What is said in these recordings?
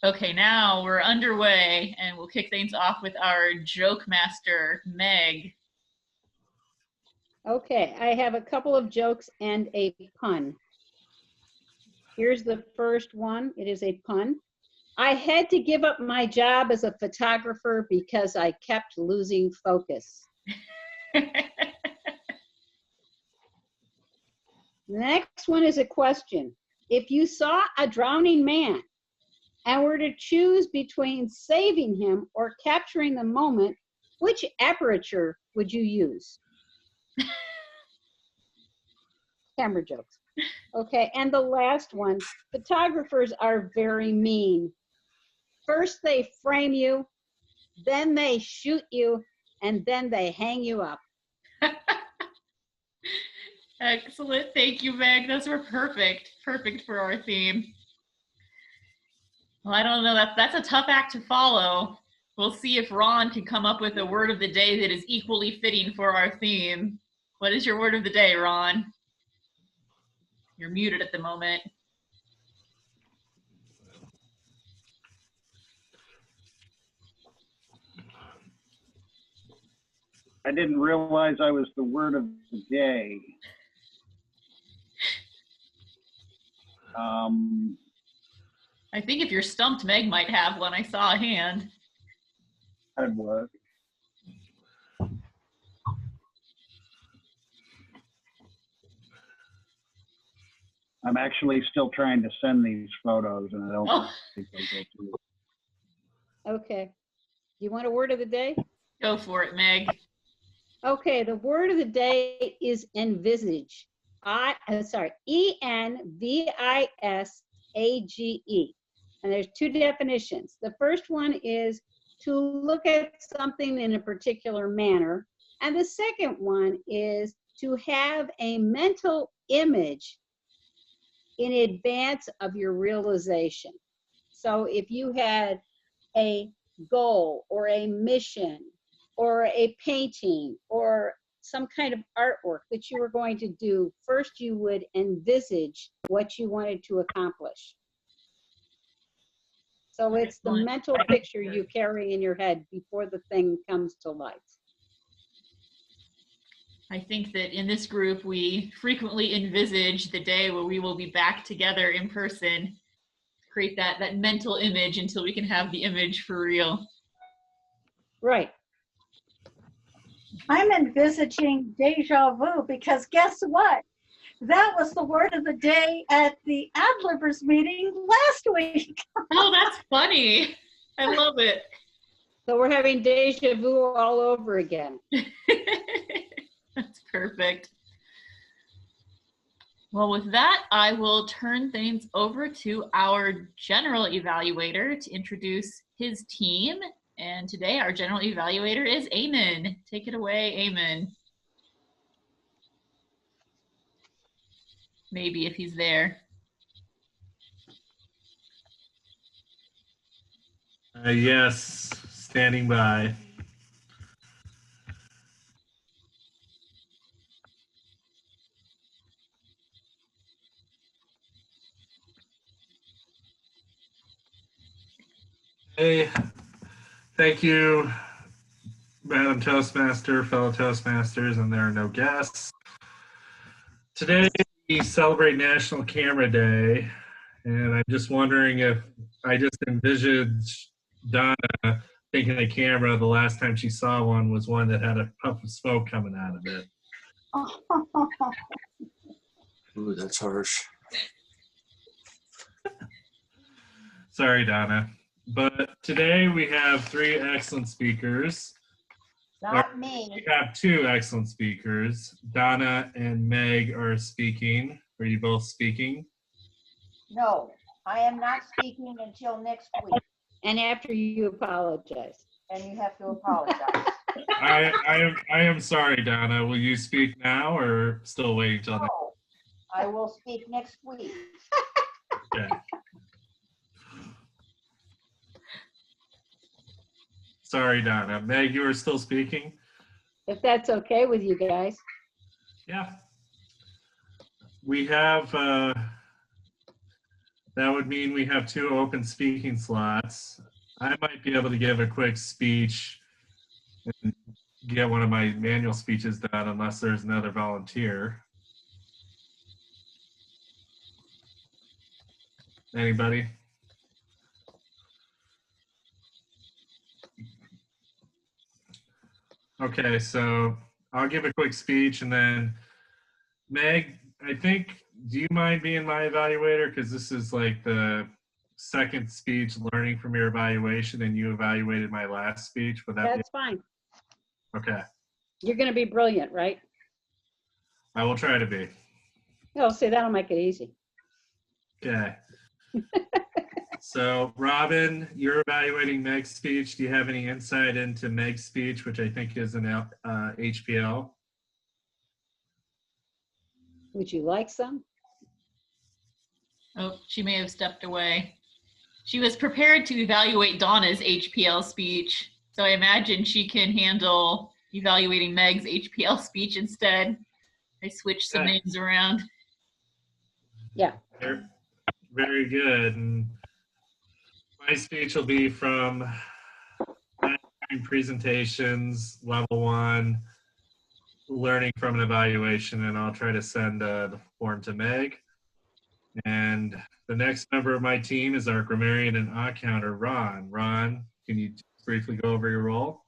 Okay, now we're underway, and we'll kick things off with our joke master, Meg. Okay, I have a couple of jokes and a pun. Here's the first one. It is a pun. I had to give up my job as a photographer because I kept losing focus. The next one is a question. If you saw a drowning man and were to choose between saving him or capturing the moment, which aperture would you use? Camera jokes. Okay, and the last one, photographers are very mean. First they frame you, then they shoot you, and then they hang you up. Excellent. Thank you, Meg. Those were perfect. Perfect for our theme. Well, I don't know. That's a tough act to follow. We'll see if Ron can come up with a word of the day that is equally fitting for our theme. What is your word of the day, Ron? You're muted at the moment. I didn't realize I was the word of the day. I think if you're stumped, Meg might have one. I saw a hand. That'd work. I'm actually still trying to send these photos, and I don't think they go through. Okay. You want a word of the day? Go for it, Meg. Okay, the word of the day is envisage. E-N-V-I-S-A-G-E. And there's two definitions. The first one is to look at something in a particular manner. And the second one is to have a mental image in advance of your realization. So if you had a goal or a mission or a painting or some kind of artwork that you were going to do, first you would envisage what you wanted to accomplish. So it's the mental picture you carry in your head before the thing comes to life. I think that in this group, we frequently envisage the day where we will be back together in person, create that mental image until we can have the image for real. Right. I'm envisaging deja vu because guess what? That was the word of the day at the Ad-Libbers meeting last week. Oh, that's funny. I love it. So we're having deja vu all over again. That's perfect. Well, with that, I will turn things over to our general evaluator to introduce his team. And today our general evaluator is Eamon. Take it away, Eamon. Maybe if he's there. Yes, standing by. Hey, thank you, Madam Toastmaster, fellow Toastmasters, and there are no guests. Today we celebrate National Camera Day, and I'm just wondering if I just envisaged Donna thinking a camera the last time she saw one was one that had a puff of smoke coming out of it. Ooh, that's harsh. Sorry, Donna. But today we have three excellent speakers. Not me. We have two excellent speakers. Donna and Meg are speaking. Are you both speaking? No, I am not speaking until next week, And after you apologize. and you have to apologize. I am sorry, Donna. Will you speak now or still wait until next? No, I will speak next week. Okay. Sorry, Donna. Meg, you are still speaking? If that's okay with you guys. Yeah. We have, that would mean we have 2 open speaking slots. I might be able to give a quick speech and get one of my manual speeches done unless there's another volunteer. Anybody? Okay, so I'll give a quick speech and then Meg, I think, do you mind being my evaluator? Because this is like the second speech learning from your evaluation and you evaluated my last speech. Would that That's fine. be okay? You're going to be brilliant, right? I will try to be. Oh, see, that'll make it easy. Okay. So Robin, you're evaluating Meg's speech. Do you have any insight into Meg's speech, which I think is an HPL? Would you like some? Oh, she may have stepped away. She was prepared to evaluate Donna's HPL speech, so I imagine she can handle evaluating Meg's HPL speech instead. I switched some names around. Yeah. Very, very good. And my speech will be from presentations, level 1, learning from an evaluation, and I'll try to send the form to Meg. And the next member of my team is our grammarian and odd counter, Ron. Ron, can you briefly go over your role?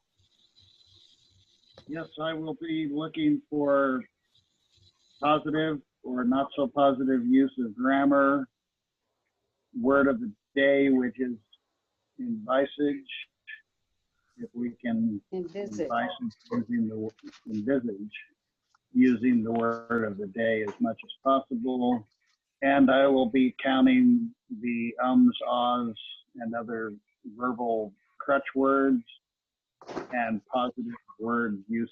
Yes, I will be looking for positive or not so positive use of grammar. Word of the day, which is envisage. If we can Envisage. Envisage using the word of the day as much as possible. And I will be counting the ums, ahs, and other verbal crutch words and positive word usage.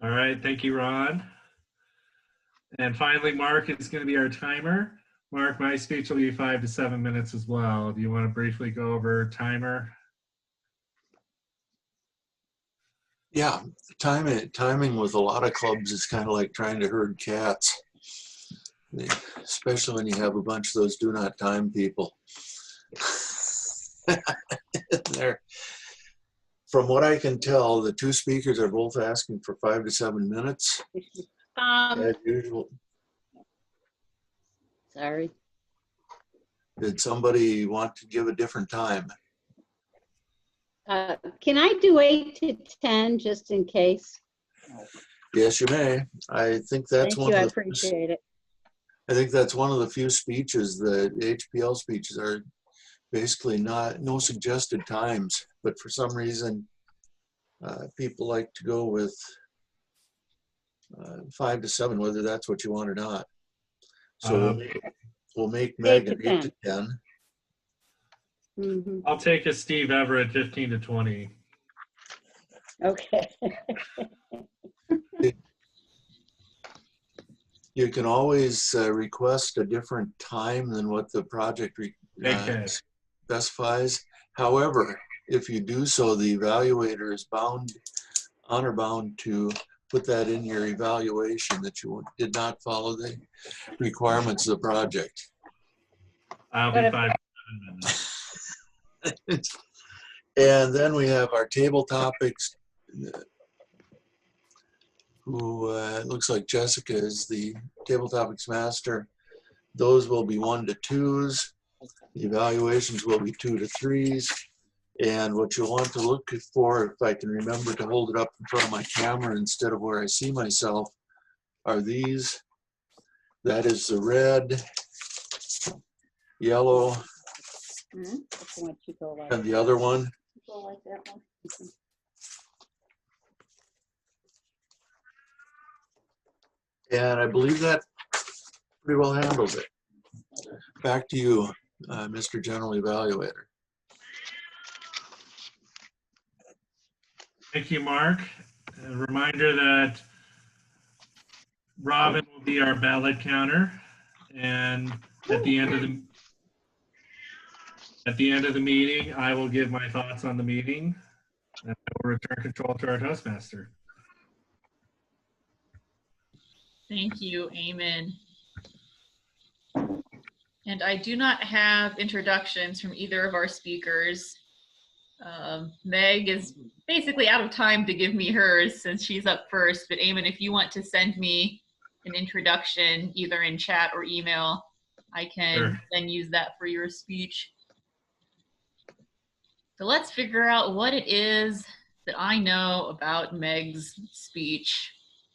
All right, thank you, Ron. And finally, Mark is going to be our timer. Mark, my speech will be 5 to 7 minutes as well. Do you want to briefly go over timer? Yeah, timing with a lot of clubs is kind of like trying to herd cats, especially when you have a bunch of those do not time people. There, from what I can tell, the 2 speakers are both asking for 5 to 7 minutes. As usual. Sorry. Did somebody want to give a different time? Can I do 8 to 10 just in case? Yes, you may. I think that's Thank you, I appreciate it. I think that's one of the few speeches, the HPL speeches are basically no suggested times, but for some reason, people like to go with 5 to 7, whether that's what you want or not. So we'll make Meg an 8 to 10. Mm-hmm. I'll take a Steve Everett 15 to 20. Okay. You can always request a different time than what the project specifies. However, if you do so, the evaluator is honor bound to put that in your evaluation that you did not follow the requirements of the project. I'll be 5 to 7 minutes. And then we have our table topics, who looks like Jessica is the table topics master. Those will be 1 to 2s. The evaluations will be 2 to 3s. And what you'll want to look for, if I can remember to hold it up in front of my camera instead of where I see myself, are these. That is the red, yellow, and the other one. And I believe that pretty well handles it. Back to you, Mr. General Evaluator. Thank you, Mark. A reminder that Robin will be our ballot counter, and at the end of the meeting, I will give my thoughts on the meeting, and I will return control to our Toastmaster. Thank you, Eamon. And I do not have introductions from either of our speakers. Meg is basically out of time to give me hers since she's up first, but Eamon, if you want to send me an introduction either in chat or email, I can Sure. then use that for your speech. So let's figure out what it is that I know about Meg's speech.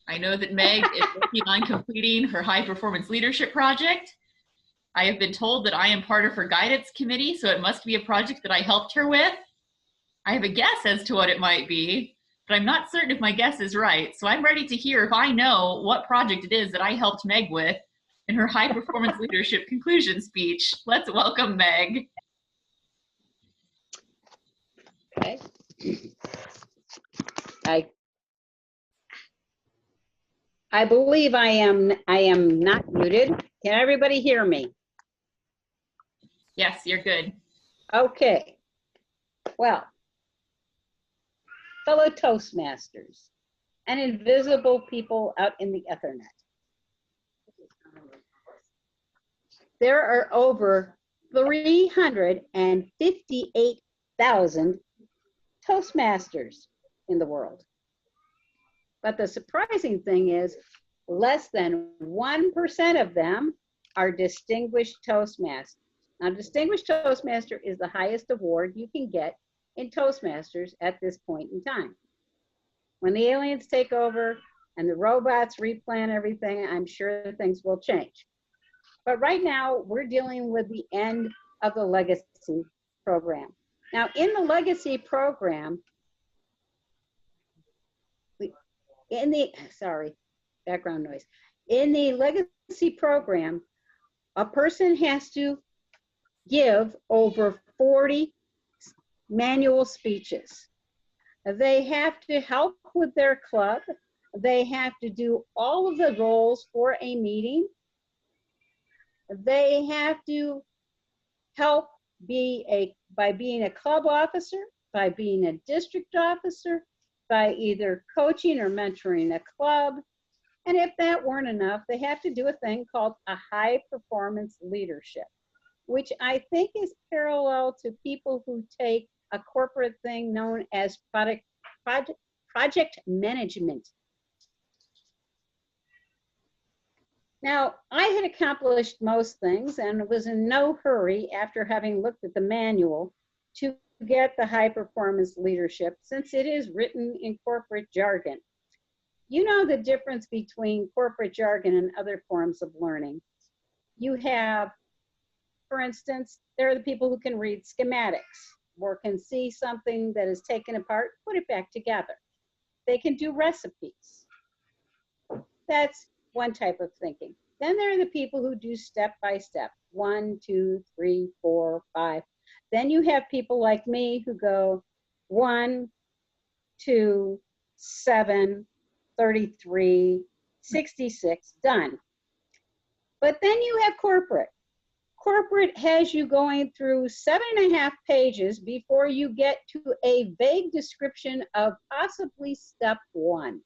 I know that Meg is working on completing her high performance leadership project. I have been told that I am part of her guidance committee, so it must be a project that I helped her with. I have a guess as to what it might be, but I'm not certain if my guess is right. So I'm ready to hear if I know what project it is that I helped Meg with in her high performance leadership conclusion speech. Let's welcome Meg. Okay. I believe I am not muted. Can everybody hear me? Yes, you're good. Okay. Well, fellow Toastmasters and invisible people out in the Ethernet. There are over 358,000 Toastmasters in the world. But the surprising thing is less than 1% of them are distinguished Toastmasters. Now, Distinguished Toastmaster is the highest award you can get in Toastmasters at this point in time. When the aliens take over and the robots replan everything, I'm sure things will change. But right now, we're dealing with the end of the legacy program. Now, in the legacy program, background noise. In the legacy program, a person has to give over 40 manual speeches. They have to help with their club. They have to do all of the roles for a meeting. They have to help by being a club officer, by being a district officer, by either coaching or mentoring a club. And if that weren't enough, they have to do a thing called a high performance leadership, which I think is parallel to people who take a corporate thing known as project management. Now, I had accomplished most things and was in no hurry after having looked at the manual to get the high performance leadership, since it is written in corporate jargon. You know the difference between corporate jargon and other forms of learning. You have, for instance, there are the people who can read schematics or can see something that is taken apart, put it back together. They can do recipes. That's one type of thinking. Then there are the people who do step by step, 1, 2, 3, 4, 5. Then you have people like me who go 1, 2, 7, 33, 66, done. But then you have corporate. Corporate has you going through 7.5 pages before you get to a vague description of possibly step 1.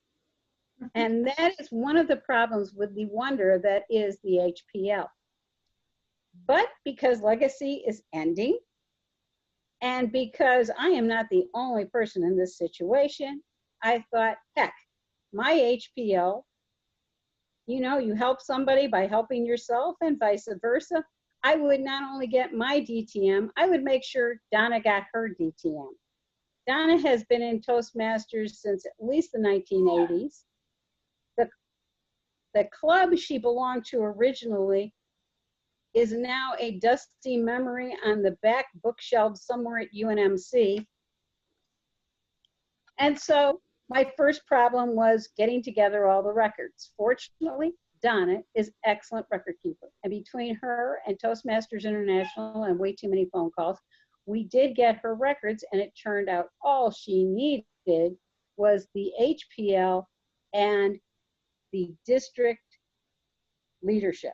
And that is one of the problems with the wonder that is the HPL. But because legacy is ending, and because I am not the only person in this situation, I thought, heck, my HPL, you know, you help somebody by helping yourself and vice versa. I would not only get my DTM, I would make sure Donna got her DTM. Donna has been in Toastmasters since at least the 1980s. The club she belonged to originally is now a dusty memory on the back bookshelf somewhere at UNMC. And so my first problem was getting together all the records. Fortunately, Donna is excellent record keeper. And between her and Toastmasters International and way too many phone calls, we did get her records, and it turned out all she needed was the HPL and the district leadership.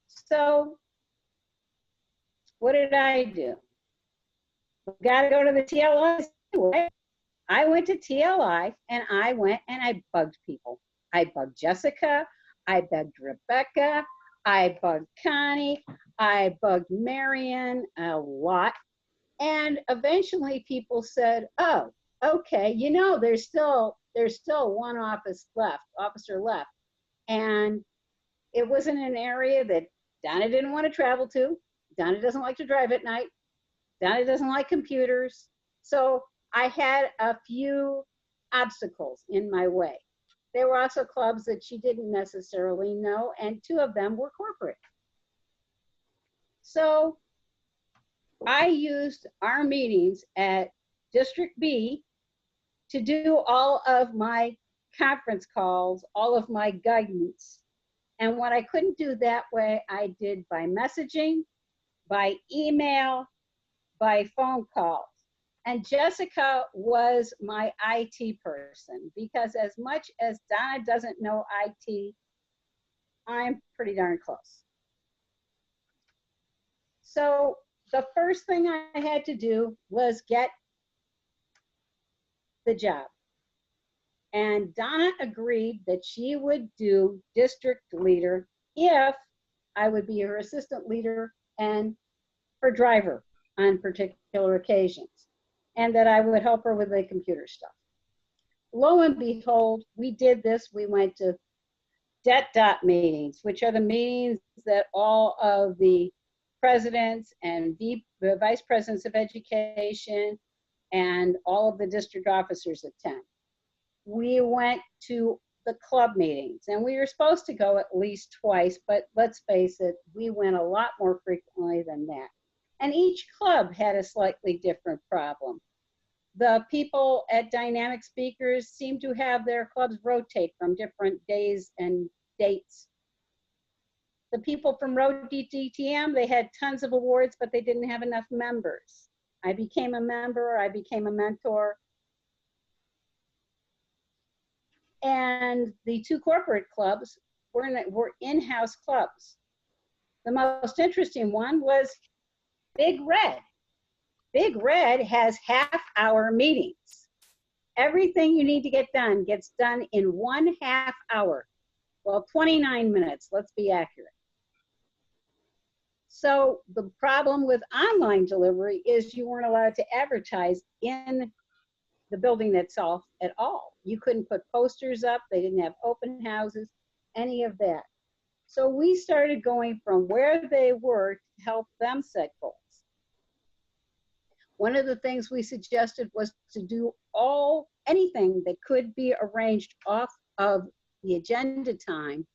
So what did I do? Got to go to the TLI. I went to TLI and I went and I bugged people. I bugged Jessica. I bugged Rebecca. I bugged Connie, I bugged Marion a lot. And eventually people said, oh, okay, you know, there's still one officer left. And it was in an area that Donna didn't want to travel to. Donna doesn't like to drive at night. Donna doesn't like computers. So I had a few obstacles in my way. There were also clubs that she didn't necessarily know, and 2 of them were corporate. So I used our meetings at District B to do all of my conference calls, all of my guidance. And what I couldn't do that way, I did by messaging, by email, by phone calls. And Jessica was my IT person, because as much as Donna doesn't know IT, I'm pretty darn close. So the first thing I had to do was get the job. And Donna agreed that she would do district leader if I would be her assistant leader and her driver on particular occasions, and that I would help her with the computer stuff. Lo and behold, we did this. We went to DET meetings, which are the meetings that all of the presidents and the vice presidents of education and all of the district officers attend. We went to the club meetings, and we were supposed to go at least twice, but let's face it, we went a lot more frequently than that. And each club had a slightly different problem. The people at Dynamic Speakers seem to have their clubs rotate from different days and dates. The people from Road DTM, they had tons of awards, but they didn't have enough members. I became a member, I became a mentor. And the 2 corporate clubs were in-house clubs. The most interesting one was Big Red. Big Red has half-hour meetings. Everything you need to get done gets done in 1/2 hour. Well, 29 minutes, let's be accurate. So the problem with online delivery is you weren't allowed to advertise in the building itself at all. You couldn't put posters up, they didn't have open houses, any of that. So we started going from where they were to help them set goals. One of the things we suggested was to do anything that could be arranged off of the agenda time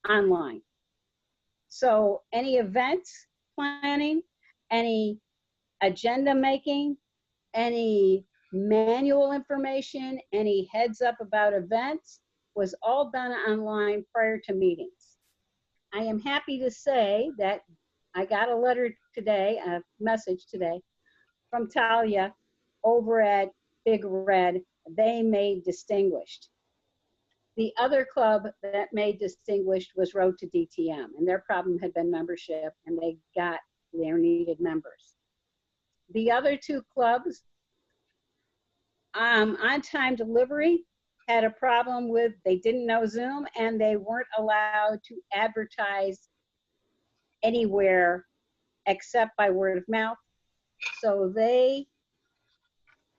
online. So any events planning, any agenda making, any manual information, any heads up about events was all done online prior to meetings. I am happy to say that I got a letter today, a message today from Talia over at Big Red. They made distinguished. The other club that made distinguished was Road to DTM, and their problem had been membership, and they got their needed members. The other 2 clubs, on-time delivery, had a problem with, they didn't know Zoom, and they weren't allowed to advertise anywhere except by word of mouth. So they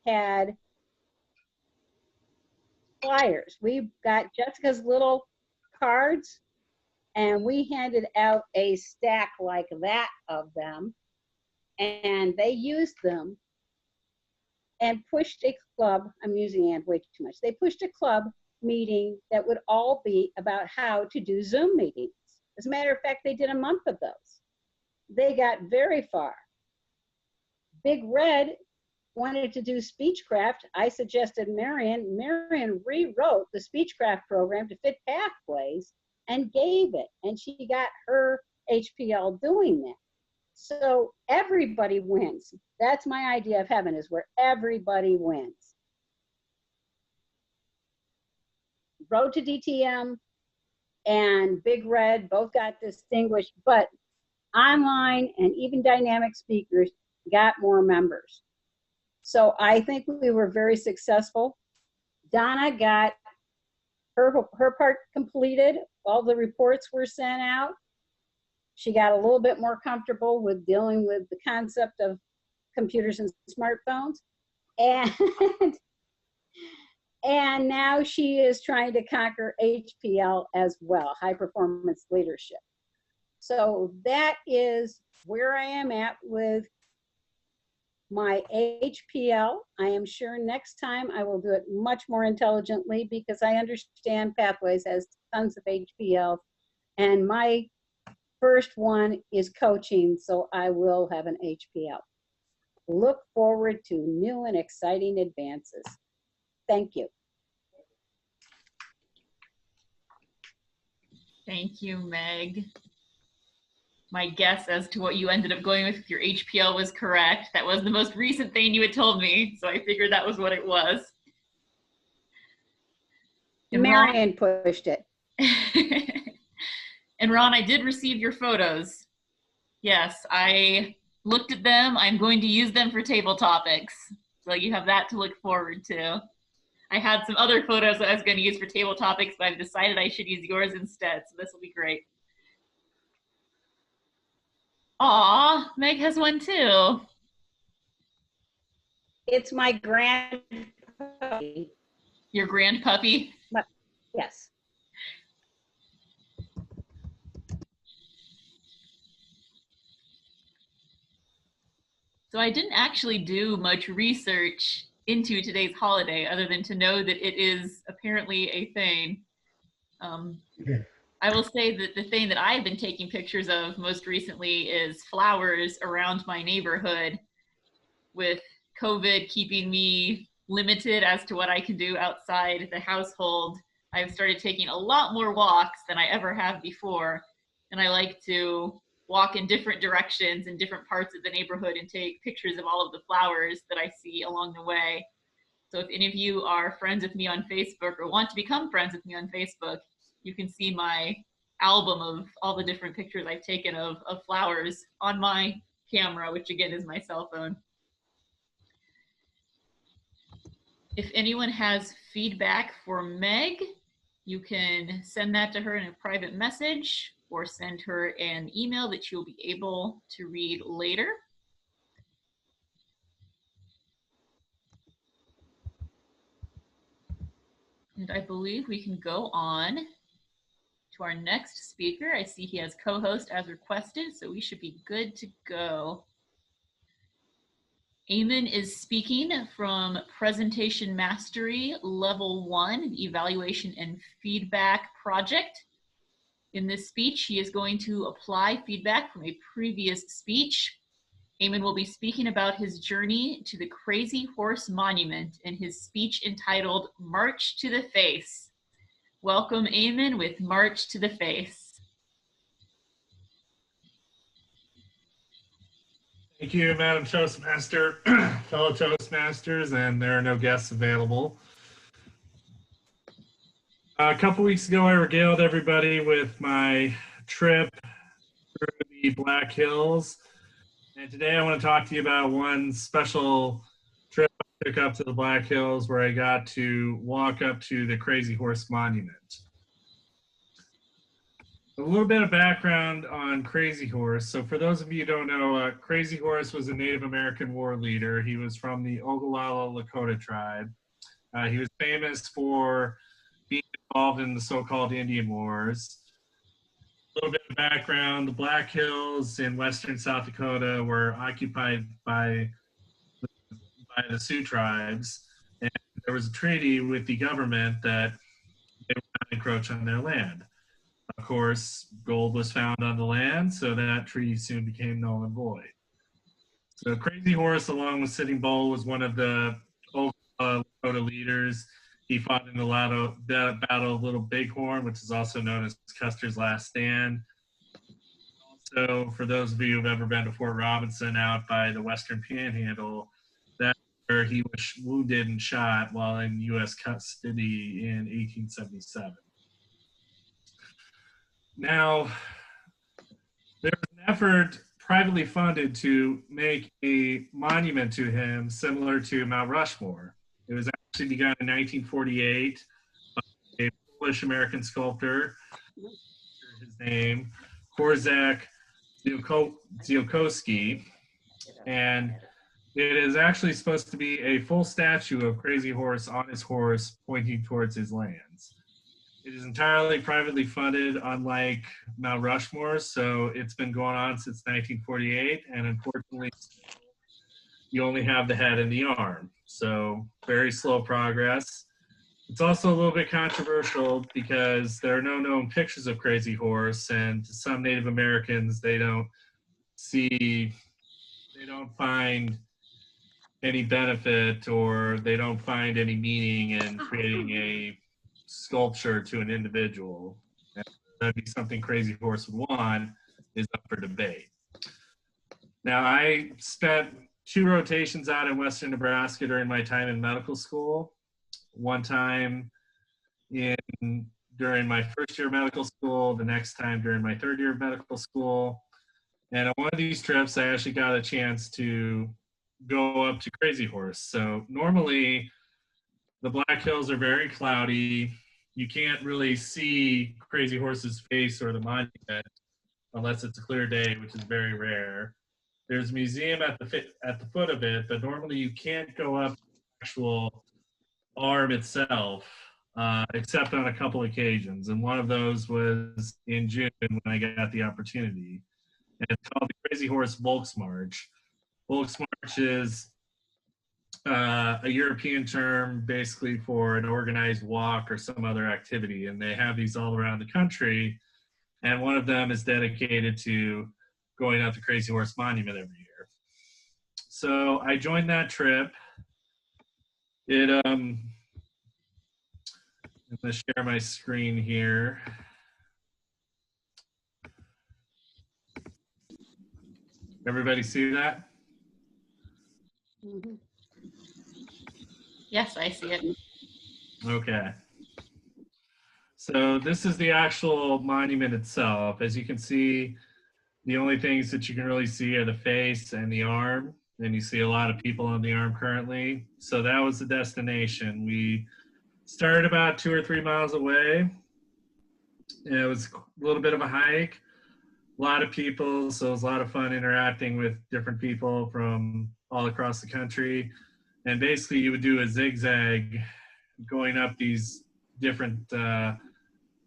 had flyers. We got Jessica's little cards, and we handed out a stack like that of them, and they used them and pushed a club, I'm using and way too much, they pushed a club meeting that would all be about how to do Zoom meetings. As a matter of fact, they did a month of those. They got very far. Big Red wanted to do Speechcraft. I suggested Marion. Marion rewrote the Speechcraft program to fit Pathways and gave it, and she got her HPL doing that. So everybody wins. That's my idea of heaven, is where everybody wins. Road to DTM and Big Red both got distinguished, but online and even Dynamic Speakers got more members. So I think we were very successful. Donna got her part completed. All the reports were sent out. She got a little bit more comfortable with dealing with the concept of computers and smartphones. And, and now she is trying to conquer HPL as well, high performance leadership. So that is where I am at with my HPL. I am sure next time I will do it much more intelligently because I understand Pathways has tons of HPL. And my first one is coaching, so I will have an HPL. Look forward to new and exciting advances. Thank you. Thank you, Meg. My guess as to what you ended up going with your HPL was correct. That was the most recent thing you had told me, so I figured that was what it was. And Marion pushed it. And Ron, I did receive your photos. Yes, I looked at them. I'm going to use them for table topics. So you have that to look forward to. I had some other photos that I was going to use for table topics, but I've decided I should use yours instead, so this will be great. Aw, Meg has one too. It's my grand puppy. Your grand puppy? Yes. So I didn't actually do much research into today's holiday other than to know that it is apparently a thing. I will say that the thing that I've been taking pictures of most recently is flowers around my neighborhood. With COVID keeping me limited as to what I can do outside the household, I've started taking a lot more walks than I ever have before. And I like to walk in different directions in different parts of the neighborhood and take pictures of all of the flowers that I see along the way. So if any of you are friends with me on Facebook or want to become friends with me on Facebook, you can see my album of all the different pictures I've taken of flowers on my camera, which again is my cell phone. If anyone has feedback for Meg, you can send that to her in a private message or send her an email that you'll be able to read later. And I believe we can go on to our next speaker. I see he has co-host as requested, so we should be good to go. Eamon is speaking from Presentation Mastery Level 1, the Evaluation and Feedback Project. In this speech, he is going to apply feedback from a previous speech. Eamon will be speaking about his journey to the Crazy Horse Monument in his speech entitled March to the Face. Welcome, Eamon, with March to the Face. Thank you, Madam Toastmaster, fellow Toastmasters, and there are no guests available. A couple weeks ago, I regaled everybody with my trip through the Black Hills. And today I want to talk to you about one special trip I took up to the Black Hills where I got to walk up to the Crazy Horse Monument. A little bit of background on Crazy Horse. So for those of you who don't know, Crazy Horse was a Native American war leader. He was from the Ogallala Lakota tribe. He was famous for being involved in the so-called Indian Wars. A little bit of background, the Black Hills in western South Dakota were occupied by the Sioux tribes, and there was a treaty with the government that they would not encroach on their land. Of course, gold was found on the land, so that treaty soon became null and void. So Crazy Horse, along with Sitting Bull, was one of the Lakota leaders. He fought in the Battle of Little Bighorn, which is also known as Custer's Last Stand. Also, for those of you who've ever been to Fort Robinson out by the Western Panhandle, that's where he was wounded and shot while in U.S. custody in 1877. Now, there was an effort privately funded to make a monument to him similar to Mount Rushmore. It was actually begun in 1948 by a Polish-American sculptor, his name, Korzak Ziolkowski, and it is actually supposed to be a full statue of Crazy Horse on his horse pointing towards his lands. It is entirely privately funded, unlike Mount Rushmore, so it's been going on since 1948, and unfortunately, you only have the head and the arm, so very slow progress. It's also a little bit controversial because there are no known pictures of Crazy Horse, and to some Native Americans, they don't find any benefit, or they don't find any meaning in creating a sculpture to an individual. And that'd be something Crazy Horse would want, is up for debate. Now, I spent 2 rotations out in Western Nebraska during my time in medical school. One time during my first year of medical school, the next time during my 3rd year of medical school. And on one of these trips, I actually got a chance to go up to Crazy Horse. So normally, the Black Hills are very cloudy. You can't really see Crazy Horse's face or the monument unless it's a clear day, which is very rare. There's a museum at the foot of it, but normally you can't go up to the actual arm itself, except on a couple occasions. And one of those was in June when I got the opportunity. And it's called the Crazy Horse Volksmarch. Volksmarch is a European term basically for an organized walk or some other activity. And they have these all around the country. And one of them is dedicated to going out to Crazy Horse Monument every year. So I joined that trip. I'm going to share my screen here. Everybody see that? Mhm. Yes, I see it. Okay. So this is the actual monument itself. As you can see, the only things that you can really see are the face and the arm. And you see a lot of people on the arm currently. So that was the destination. We started about 2 or 3 miles away. And it was a little bit of a hike. A lot of people, so it was a lot of fun interacting with different people from all across the country. And basically you would do a zigzag going up these different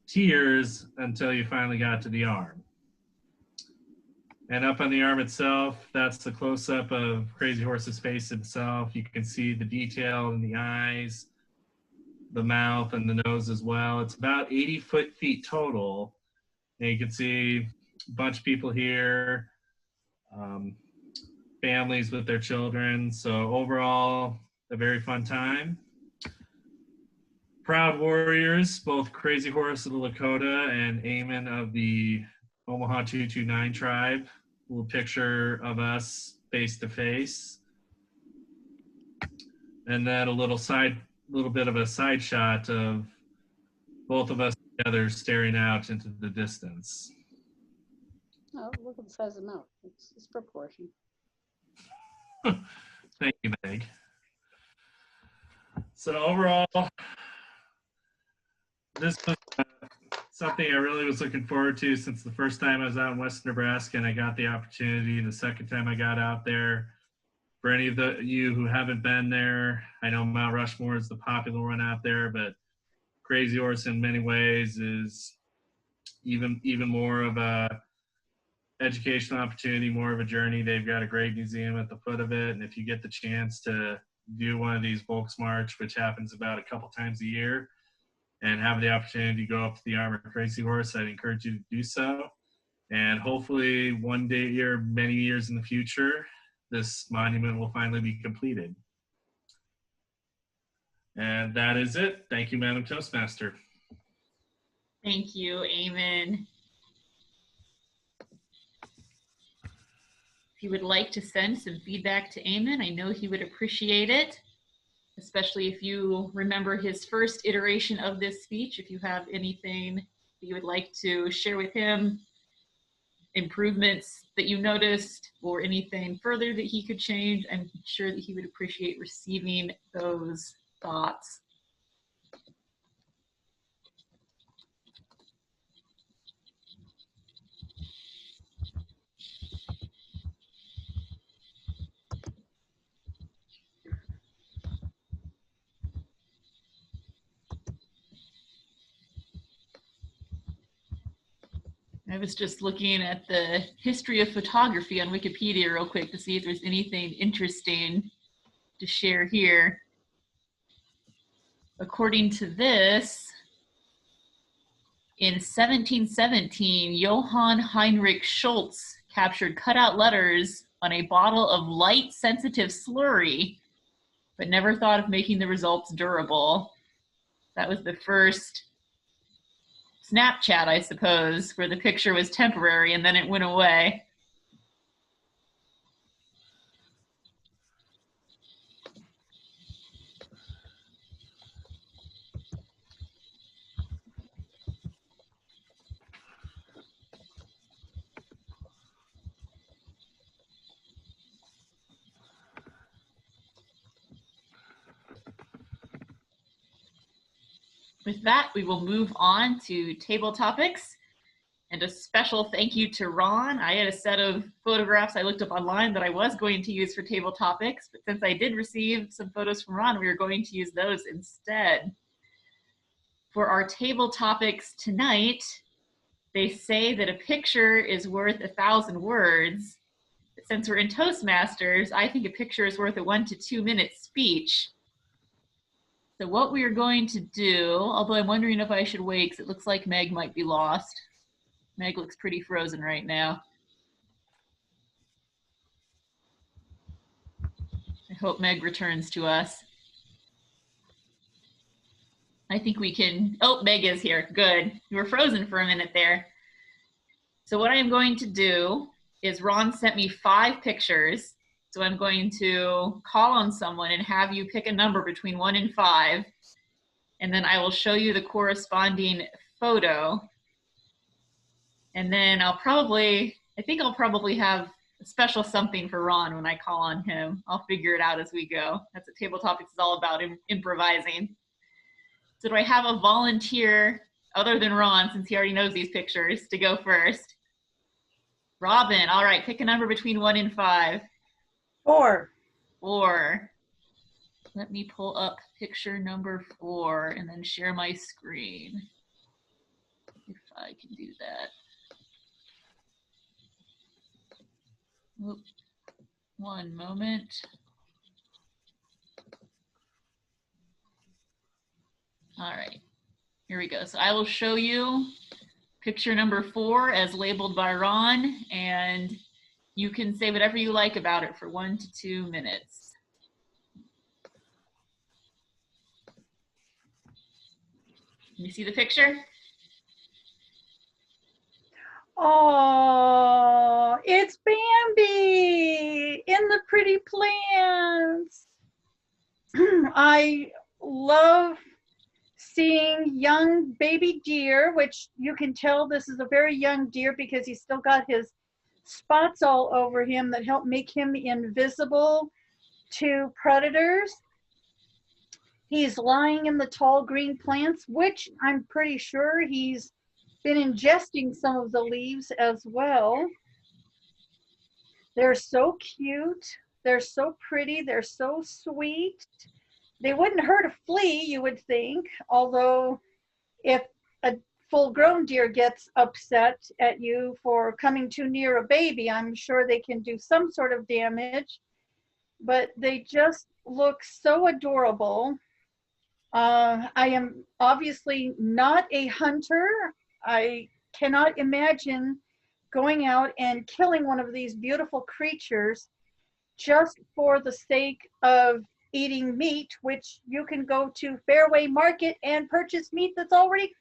tiers until you finally got to the arm. And up on the arm itself, that's the close-up of Crazy Horse's face himself. You can see the detail in the eyes, the mouth, and the nose as well. It's about 80 feet total. And you can see a bunch of people here, families with their children. So overall, a very fun time. Proud warriors, both Crazy Horse of the Lakota and Eamon of the Omaha 229 tribe. A little picture of us face to face. And then a little bit of a side shot of both of us together staring out into the distance. Oh, look at the size of the mouth. It's proportion. Thank you, Meg. So overall, this was something I really was looking forward to since the first time I was out in Western Nebraska and I got the opportunity. The second time I got out there, for any of you who haven't been there, I know Mount Rushmore is the popular one out there, but Crazy Horse in many ways is even more of a educational opportunity, more of a journey. They've got a great museum at the foot of it, and if you get the chance to do one of these Volksmarch, which happens about a couple times a year, and have the opportunity to go up to the arm of Crazy Horse, I'd encourage you to do so. And hopefully one day or many years in the future, this monument will finally be completed. And that is it. Thank you, Madam Toastmaster. Thank you, Eamon. If you would like to send some feedback to Eamon, I know he would appreciate it, especially if you remember his first iteration of this speech. If you have anything that you would like to share with him, improvements that you noticed, or anything further that he could change, I'm sure that he would appreciate receiving those thoughts. I was just looking at the history of photography on Wikipedia real quick to see if there's anything interesting to share here. According to this, in 1717, Johann Heinrich Schultz captured cutout letters on a bottle of light-sensitive slurry, but never thought of making the results durable. That was the first Snapchat, I suppose, where the picture was temporary and then it went away. With that, we will move on to table topics. And a special thank you to Ron. I had a set of photographs I looked up online that I was going to use for table topics, but since I did receive some photos from Ron, we are going to use those instead. For our table topics tonight, they say that a picture is worth 1,000 words. But since we're in Toastmasters, I think a picture is worth a 1 to 2 minute speech. So what we are going to do, although I'm wondering if I should wait because it looks like Meg might be lost. Meg looks pretty frozen right now. I hope Meg returns to us. I think we can, oh, Meg is here, good. You were frozen for a minute there. So what I'm going to do is Ron sent me 5 pictures. So I'm going to call on someone and have you pick a number between 1 and 5. And then I will show you the corresponding photo. And then I think I'll probably have a special something for Ron when I call on him. I'll figure it out as we go. That's what Table Topics is all about, improvising. So do I have a volunteer other than Ron, since he already knows these pictures, to go first? Robin, all right, pick a number between 1 and 5. 4. 4. Let me pull up picture number 4 and then share my screen, if I can do that. Oop. One moment. All right, here we go. So I will show you picture number 4 as labeled by Ron, and you can say whatever you like about it for 1 to 2 minutes. Can you see the picture? Oh, it's Bambi in the pretty plants. I love seeing young baby deer, which you can tell this is a very young deer because he's still got his spots all over him that help make him invisible to predators. He's lying in the tall green plants, which I'm pretty sure he's been ingesting some of the leaves as well. They're so cute. They're so pretty. They're so sweet. They wouldn't hurt a flea, you would think, although if a full-grown deer gets upset at you for coming too near a baby, I'm sure they can do some sort of damage. But they just look so adorable. I am obviously not a hunter. I cannot imagine going out and killing one of these beautiful creatures just for the sake of eating meat, which you can go to Fairway Market and purchase meat that's already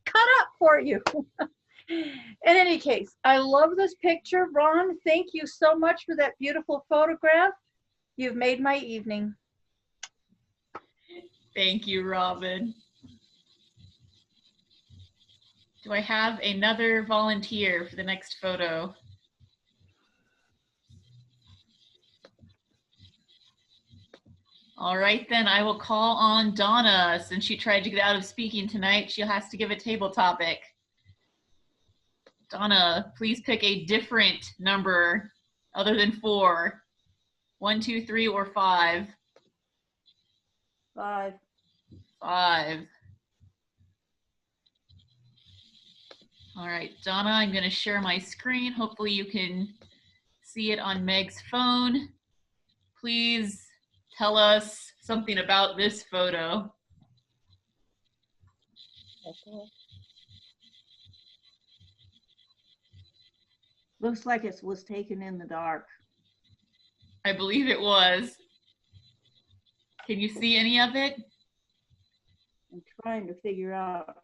cut up for you. In any case, I love this picture. Ron, thank you so much for that beautiful photograph. You've made my evening. Thank you, Robin. Do I have another volunteer for the next photo? All right, then I will call on Donna. Since she tried to get out of speaking tonight, she has to give a table topic. Donna, please pick a different number other than 4. 1, 2, 3, or 5. 5. 5. All right, Donna, I'm going to share my screen. Hopefully you can see it on Meg's phone. Please tell us something about this photo. Looks like it was taken in the dark. I believe it was. Can you see any of it? I'm trying to figure out.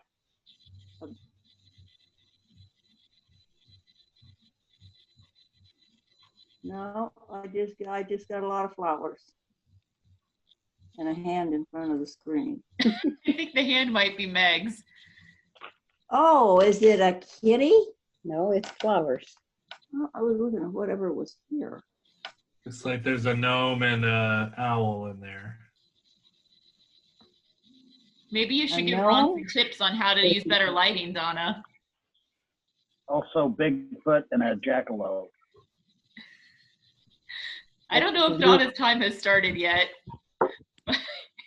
No, I just got a lot of flowers and a hand in front of the screen. I think the hand might be Meg's. Oh, is it a kitty? No, it's flowers. Oh, I was looking at whatever was here. Looks like there's a gnome and an owl in there. Maybe you I should give know. Ron some tips on how to use better lighting, Donna. Also Bigfoot and a jackalope. I don't know if Donna's time has started yet.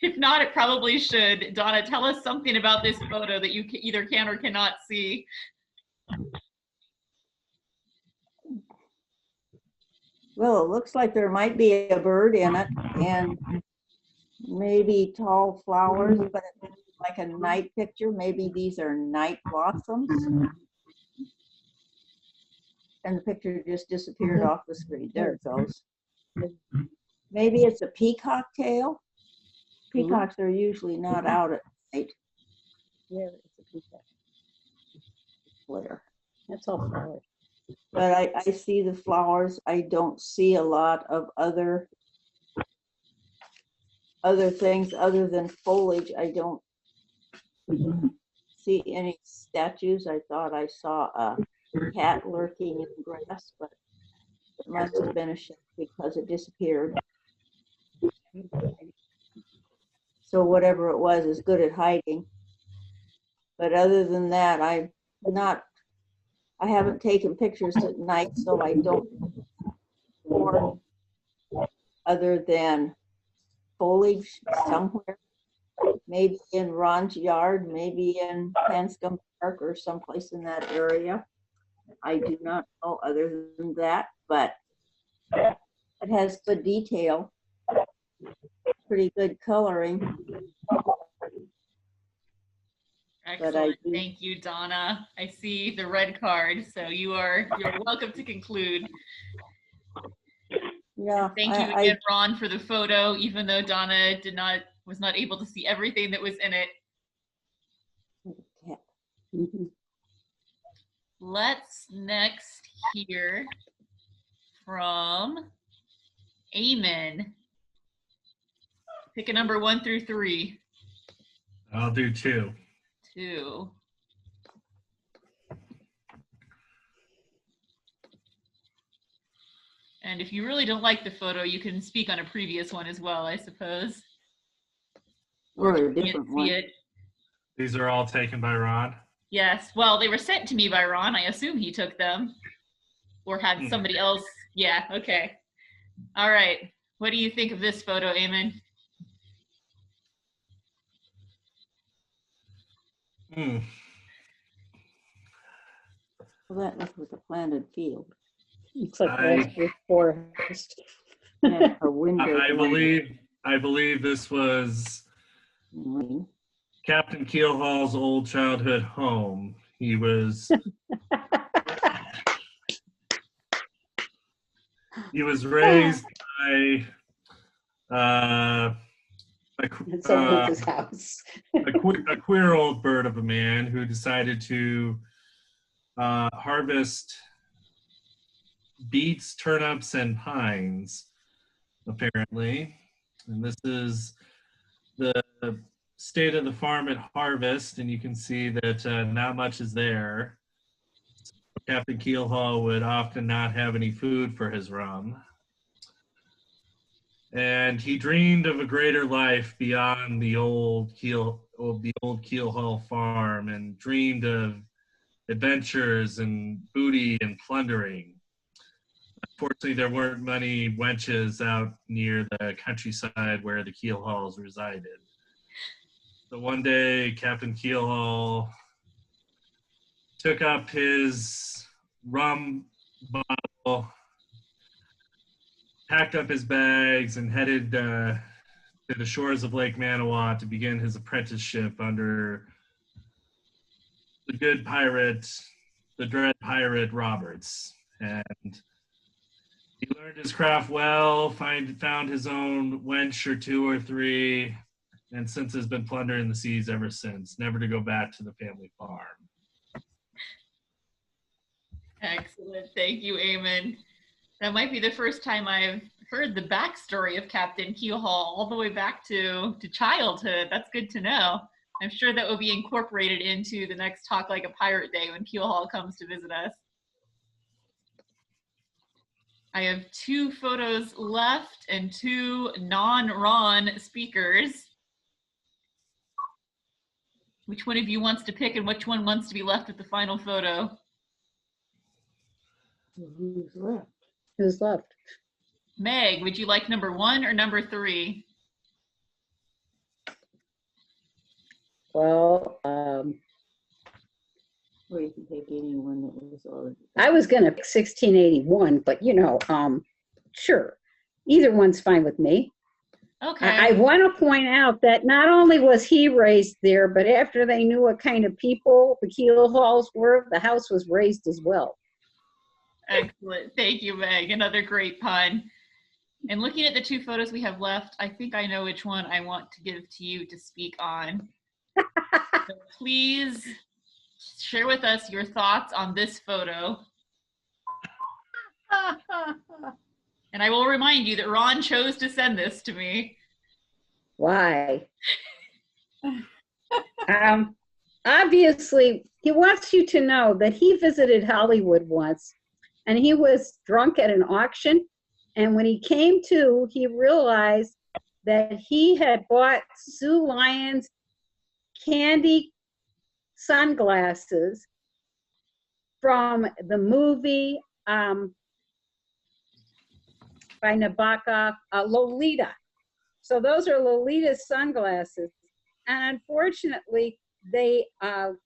If not, it probably should. Donna, tell us something about this photo that you either can or cannot see. Well, it looks like there might be a bird in it and maybe tall flowers, but it looks like a night picture. Maybe these are night blossoms. And the picture just disappeared off the screen. There it goes. Maybe it's a peacock tail. Peacocks are usually not out at night. Yeah, it's a peacock. Flare. That's all flowers. But I see the flowers. I don't see a lot of other things other than foliage. I don't see any statues. I thought I saw a cat lurking in grass, but it must have been a shape because it disappeared. So whatever it was is good at hiding. But other than that, I haven't taken pictures at night, so I don't or other than foliage somewhere, maybe in Ron's yard, maybe in Hanscom Park or someplace in that area. I do not know other than that, but it has good detail, pretty good coloring. Excellent. Thank you, Donna. I see the red card, so you're welcome to conclude. Yeah. Thank you again, Ron, for the photo, even though Donna was not able to see everything that was in it. Let's next hear from Eamon. Pick a number 1 through 3. I'll do 2. 2. And if you really don't like the photo, you can speak on a previous one as well, I suppose. Or a if you can't different see one. it. These are all taken by Ron. Yes, well, they were sent to me by Ron. I assume he took them or had somebody else. Yeah, okay. All right. What do you think of this photo, Eamon? Well, that looks like a planted field. Looks like a forest. Yeah, a window. I believe this was Captain Keelhaul's old childhood home. He was raised by Someone's house. a queer old bird of a man who decided to harvest beets, turnips, and pines, apparently. And this is the state of the farm at harvest, and you can see that not much is there. So Captain Keelhaul would often not have any food for his rum. And he dreamed of a greater life beyond the old Keelhaul farm, and dreamed of adventures and booty and plundering. Unfortunately, there weren't many wenches out near the countryside where the Keelhauls resided. So one day, Captain Keelhaul took up his rum bottle, packed up his bags, and headed to the shores of Lake Manawa to begin his apprenticeship under the good pirate, the dread pirate Roberts. And he learned his craft well, found his own wench or two or three, and since has been plundering the seas ever since, never to go back to the family farm. Excellent. Thank you, Eamon. That might be the first time I've heard the backstory of Captain Keelhaul all the way back to childhood. That's good to know. I'm sure that will be incorporated into the next Talk Like a Pirate Day when Keelhaul comes to visit us. I have 2 photos left and 2 non-Ron speakers. Which one of you wants to pick and which one wants to be left with the final photo? Who's left? Who's left? Meg, would you like number 1 or number 3? Well, Or you can take anyone that was already. I was gonna pick 1681, but you know, sure, either one's fine with me. Okay. I want to point out that not only was he raised there, but after they knew what kind of people the Keelhauls were, the house was raised as well. Excellent. Thank you, Meg. Another great pun. And looking at the 2 photos we have left, I think I know which one I want to give to you to speak on. So please share with us your thoughts on this photo. And I will remind you that Ron chose to send this to me. Why? Obviously, he wants you to know that he visited Hollywood once, and he was drunk at an auction. And when he came to, he realized that he had bought Sue Lyon's candy sunglasses from the movie by Nabokov, Lolita. So those are Lolita's sunglasses. And unfortunately, the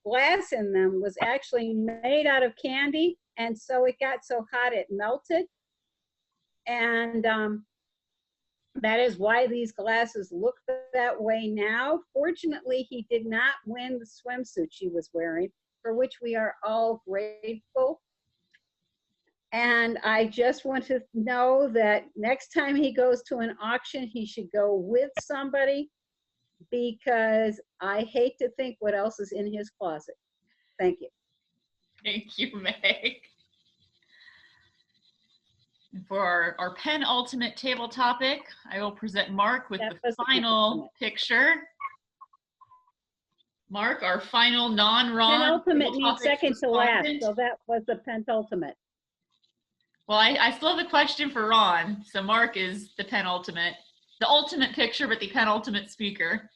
glass in them was actually made out of candy. And so it got so hot it melted. And that is why these glasses look that way now. Fortunately, he did not win the swimsuit she was wearing, for which we are all grateful. And I just want to know that next time he goes to an auction, he should go with somebody, because I hate to think what else is in his closet. Thank you. Thank you, Meg. And for our penultimate table topic, I will present Mark with That the was the final penultimate. picture. Mark, our final non-Ron. Penultimate table means topic second to last, respondent. so that was the penultimate. Well, I still have a question for Ron. So Mark is the penultimate, the ultimate picture, but the penultimate speaker.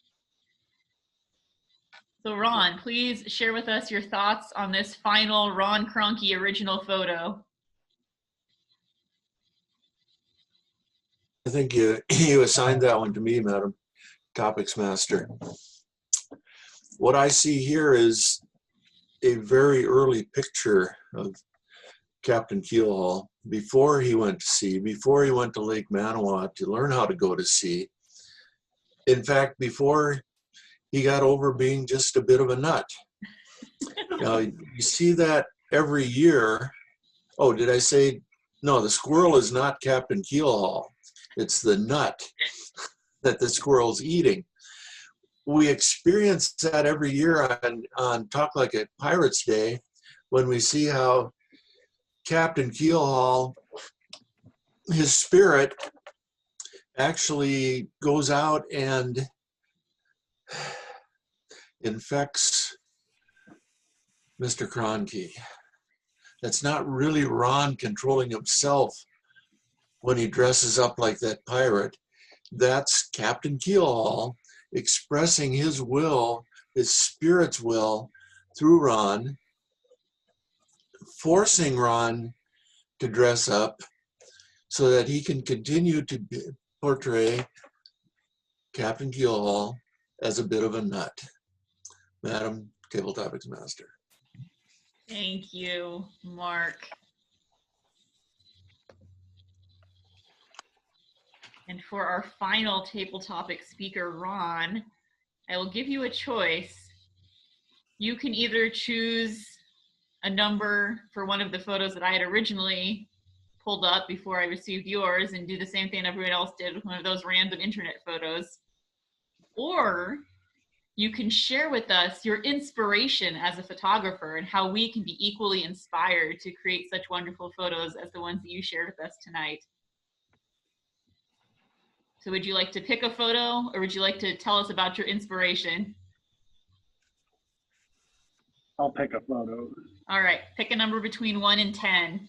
So Ron, please share with us your thoughts on this final Ron Kroenke original photo. I think you assigned that one to me, Madam Topics Master. What I see here is a very early picture of Captain Keelhaul before he went to sea, before he went to Lake Manawa to learn how to go to sea. In fact, before he got over being just a bit of a nut. Now, you see that every year. Oh, did I say, no, the squirrel is not Captain Keelhaul. It's the nut that the squirrel's eating. We experience that every year on Talk Like a Pirate's Day, when we see how Captain Keelhaul, his spirit, actually goes out and infects Mr. Kroenke. That's not really Ron controlling himself when he dresses up like that pirate. That's Captain Keelhaul expressing his will, his spirit's will, through Ron, forcing Ron to dress up so that he can continue to portray Captain Keelhaul as a bit of a nut. Madam Table Topics Master. Thank you, Mark. And for our final table topic speaker, Ron, I will give you a choice. You can either choose a number for one of the photos that I had originally pulled up before I received yours and do the same thing everyone else did with one of those random internet photos. Or you can share with us your inspiration as a photographer and how we can be equally inspired to create such wonderful photos as the ones that you shared with us tonight. So would you like to pick a photo, or would you like to tell us about your inspiration? I'll pick a photo. All right, pick a number between 1 and 10.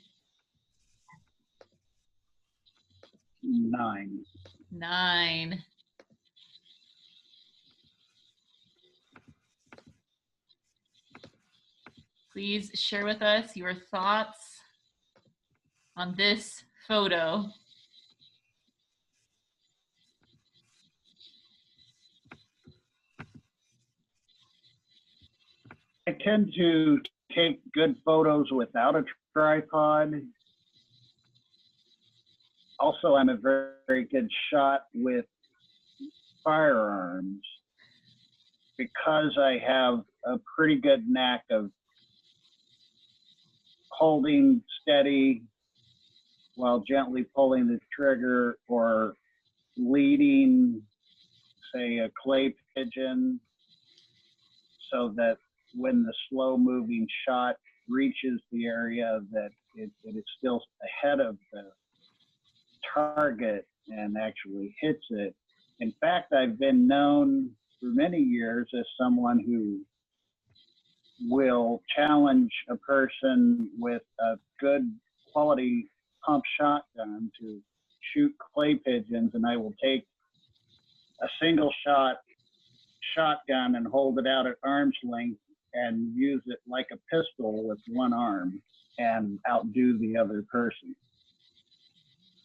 9. 9. Please share with us your thoughts on this photo. I tend to take good photos without a tripod. Also, I'm a very, very good shot with firearms because I have a pretty good knack of holding steady while gently pulling the trigger, or leading, say, a clay pigeon, so that when the slow moving shot reaches the area, that it is still ahead of the target and actually hits it. In fact, I've been known for many years as someone who will challenge a person with a good quality pump shotgun to shoot clay pigeons, and I will take a single shot shotgun and hold it out at arm's length and use it like a pistol with one arm and outdo the other person.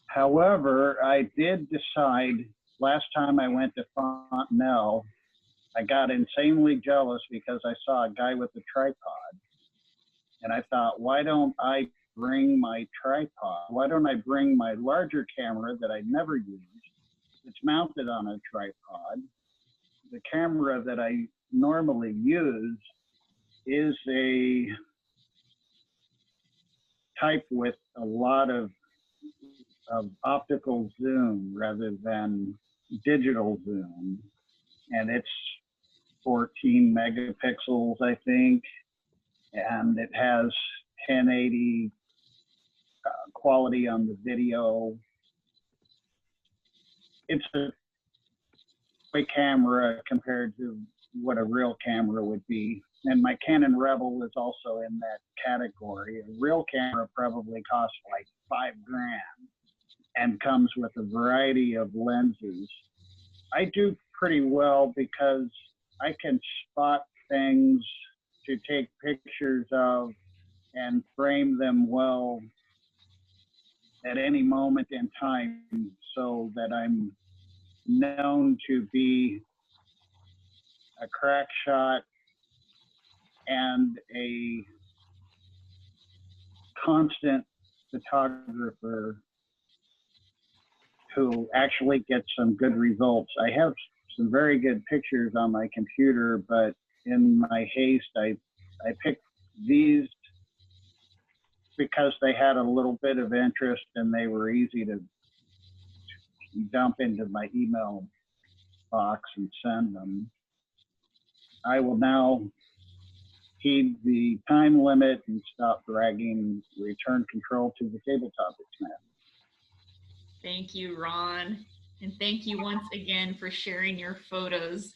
However, I did decide last time I went to Fontenelle, I got insanely jealous because I saw a guy with a tripod. And I thought, why don't I bring my tripod? Why don't I bring my larger camera that I never used? It's mounted on a tripod. The camera that I normally use is a type with a lot of optical zoom rather than digital zoom. And it's 14 megapixels, I think. And it has 1080 quality on the video. It's a quick camera compared to what a real camera would be. And my Canon Rebel is also in that category. A real camera probably costs like $5,000 and comes with a variety of lenses. I do pretty well because I can spot things to take pictures of and frame them well at any moment in time, so that I'm known to be a crack shot and a constant photographer who actually gets some good results. I have some very good pictures on my computer, but in my haste, I picked these because they had a little bit of interest and they were easy to dump into my email box and send them. I will now heed the time limit and stop dragging, return control to the table topics now. Thank you, Ron. And thank you once again for sharing your photos.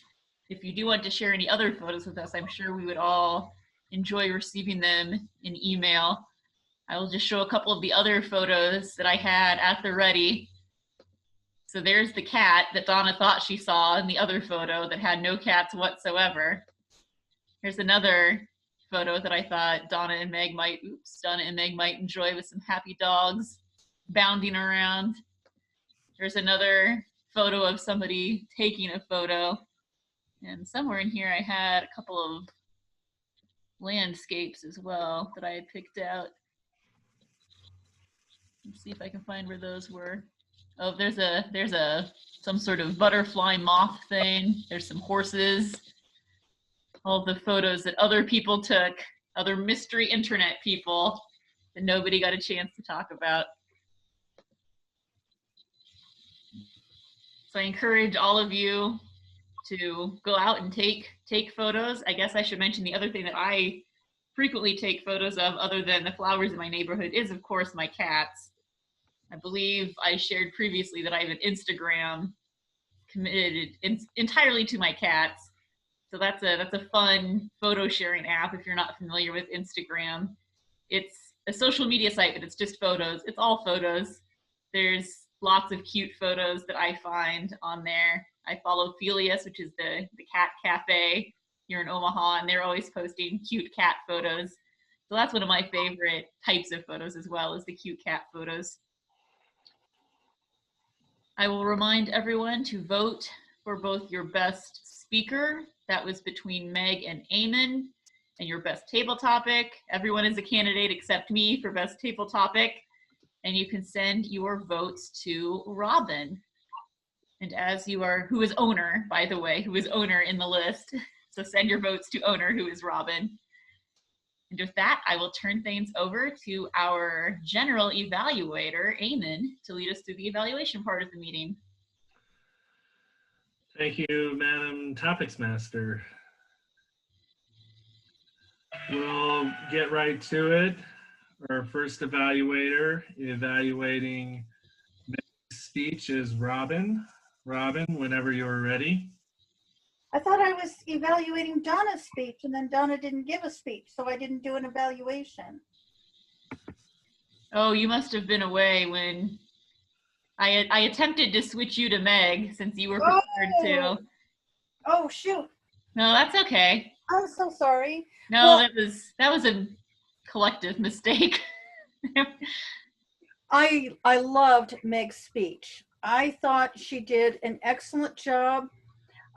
If you do want to share any other photos with us, I'm sure we would all enjoy receiving them in email. I will just show a couple of the other photos that I had at the ready. So there's the cat that Donna thought she saw in the other photo that had no cats whatsoever. Here's another photo that I thought Donna and Meg might enjoy, with some happy dogs bounding around. There's another photo of somebody taking a photo. And somewhere in here I had a couple of landscapes as well that I had picked out. Let's see if I can find where those were. Oh, there's some sort of butterfly moth thing. There's some horses. All the photos that other people took, other mystery internet people that nobody got a chance to talk about. So I encourage all of you to go out and take photos. I guess I should mention the other thing that I frequently take photos of, other than the flowers in my neighborhood, is of course my cats. I believe I shared previously that I have an Instagram committed entirely to my cats. So that's a fun photo sharing app if you're not familiar with Instagram. It's a social media site, but it's just photos. It's all photos. There's lots of cute photos that I find on there. I follow Felius, which is the cat cafe here in Omaha, and they're always posting cute cat photos. So that's one of my favorite types of photos as well, is the cute cat photos. I will remind everyone to vote for both your best speaker, that was between Meg and Eamon, and your best table topic. Everyone is a candidate except me for best table topic. And you can send your votes to Robin. And as you are, who is owner, by the way, who is owner in the list. So send your votes to owner, who is Robin. And with that, I will turn things over to our general evaluator, Eamon, to lead us through the evaluation part of the meeting. Thank you, Madam Topics Master. We'll get right to it. Our first evaluator evaluating speech is Robin. Robin, whenever you're ready. I thought I was evaluating Donna's speech, and then Donna didn't give a speech, so I didn't do an evaluation. Oh, you must have been away when I attempted to switch you to Meg, since you were prepared to. Oh, shoot. No, that's okay. I'm so sorry. No, Well, that was a collective mistake. I loved Meg's speech. I thought she did an excellent job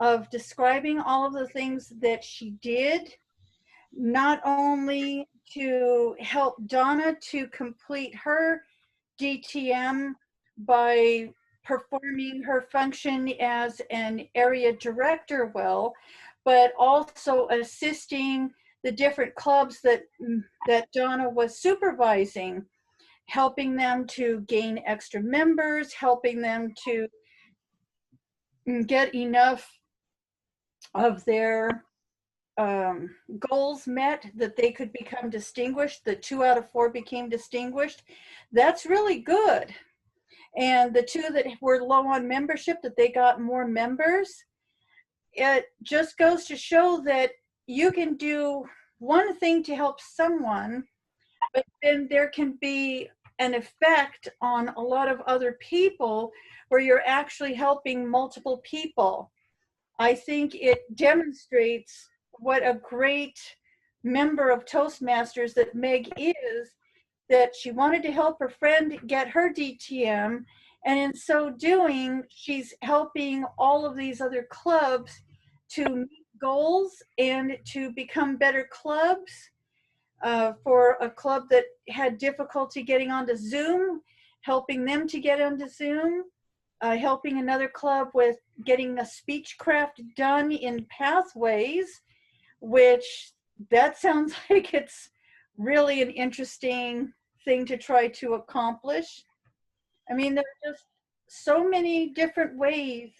of describing all of the things that she did, not only to help Donna to complete her DTM by performing her function as an area director well, but also assisting the different clubs that Donna was supervising, helping them to gain extra members, helping them to get enough of their goals met that they could become distinguished. The 2 out of 4 became distinguished. That's really good. And the 2 that were low on membership, that they got more members. It just goes to show that you can do one thing to help someone, but then there can be an effect on a lot of other people where you're actually helping multiple people. I think it demonstrates what a great member of Toastmasters that Meg is, that she wanted to help her friend get her DTM, and in so doing, she's helping all of these other clubs to meet goals and to become better clubs. For a club that had difficulty getting onto Zoom, helping them to get onto Zoom, helping another club with getting a speechcraft done in Pathways, which that sounds like it's really an interesting thing to try to accomplish. I mean, there are just so many different ways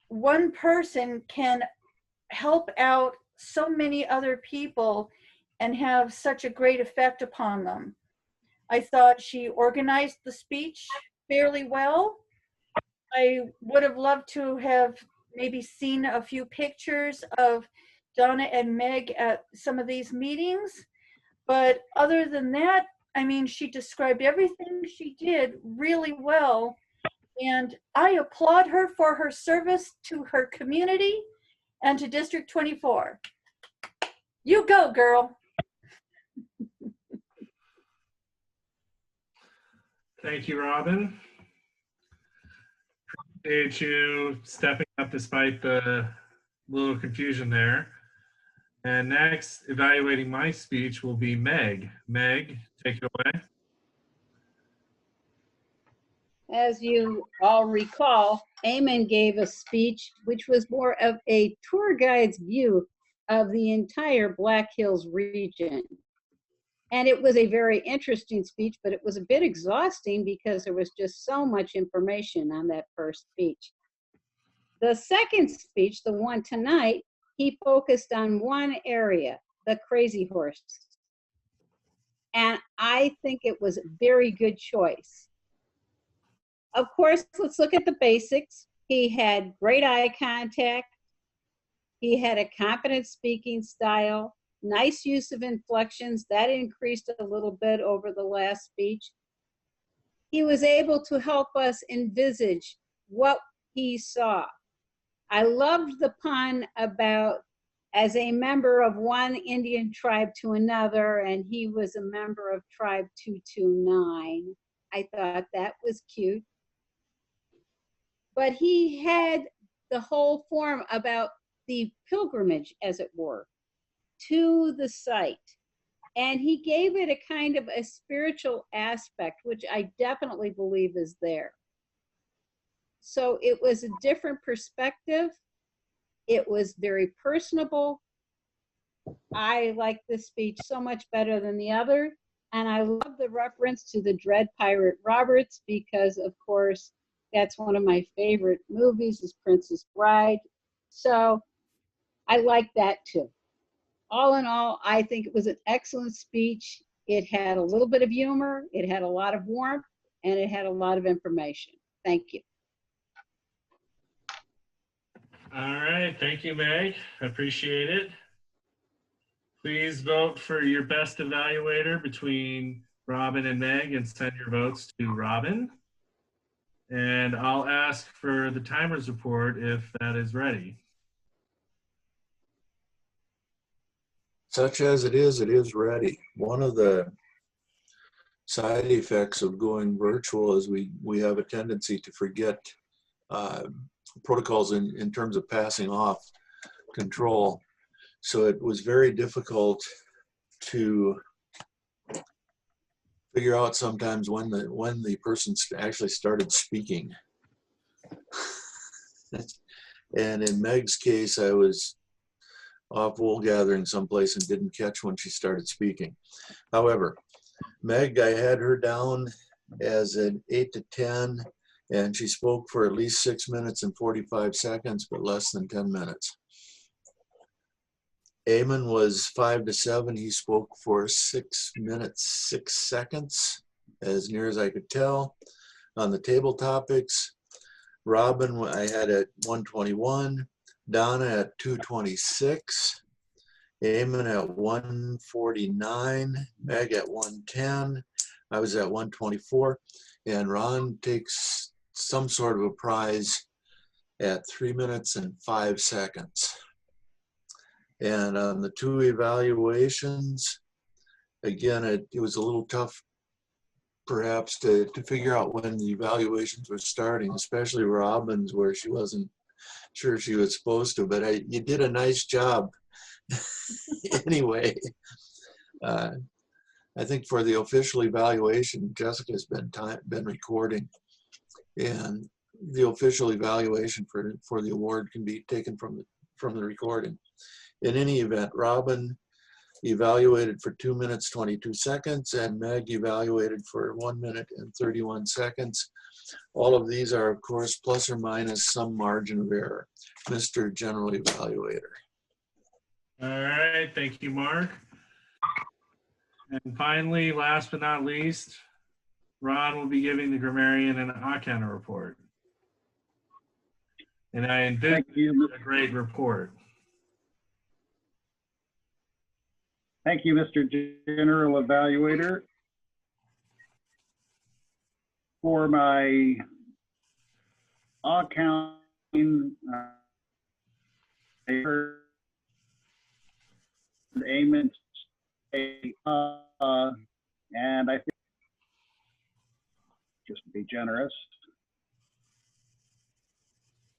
one person can help out so many other people and have such a great effect upon them. I thought she organized the speech fairly well. I would have loved to have maybe seen a few pictures of Donna and Meg at some of these meetings. But other than that, I mean, she described everything she did really well. And I applaud her for her service to her community and to District 24. You go, girl. Thank you, Robin. Appreciate you stepping up despite the little confusion there. And next, evaluating my speech will be Meg. Meg, take it away. As you all recall, Eamon gave a speech which was more of a tour guide's view of the entire Black Hills region. And it was a very interesting speech, but it was a bit exhausting because there was just so much information on that first speech. The second speech, the one tonight, he focused on one area, the Crazy Horse. And I think it was a very good choice. Of course, let's look at the basics. He had great eye contact. He had a confident speaking style, nice use of inflections. That increased a little bit over the last speech. He was able to help us envisage what he saw. I loved the pun about as a member of one Indian tribe to another, and he was a member of tribe 229. I thought that was cute. But he had the whole form about the pilgrimage, as it were, to the site. And he gave it a kind of a spiritual aspect, which I definitely believe is there. So it was a different perspective. It was very personable. I like this speech so much better than the other. And I love the reference to the Dread Pirate Roberts because, of course, that's one of my favorite movies is Princess Bride. So I like that too. All in all, I think it was an excellent speech. It had a little bit of humor, it had a lot of warmth, and it had a lot of information. Thank you. All right, thank you, Meg. I appreciate it. Please vote for your best evaluator between Robin and Meg and send your votes to Robin. And I'll ask for the timer's report if that is ready. Such as it is ready. One of the side effects of going virtual is we have a tendency to forget protocols in terms of passing off control. So it was very difficult to figure out sometimes when the person actually started speaking. And in Meg's case, I was off wool gathering someplace and didn't catch when she started speaking. However, Meg, I had her down as an 8 to 10, and she spoke for at least 6 minutes and 45 seconds, but less than 10 minutes. Eamon was 5 to 7. He spoke for 6 minutes, 6 seconds, as near as I could tell. On the table topics, Robin, I had at 121, Donna at 226, Eamon at 149, Meg at 110, I was at 124, and Ron takes some sort of a prize at 3 minutes and 5 seconds. And on the two evaluations, again, it was a little tough perhaps to figure out when the evaluations were starting, especially Robin's where she wasn't sure she was supposed to, but you did a nice job anyway. I think for the official evaluation, Jessica's been recording, and the official evaluation for the award can be taken from the recording. In any event, Robin evaluated for 2 minutes, 22 seconds, and Meg evaluated for 1 minute and 31 seconds. All of these are, of course, plus or minus some margin of error. Mr. General Evaluator. All right, thank you, Mark. And finally, last but not least, Ron will be giving the grammarian an Akana report. And I envision a great report. Thank you, Mr. General Evaluator. For my accounting, I heard Eamon say, and I think, just to be generous,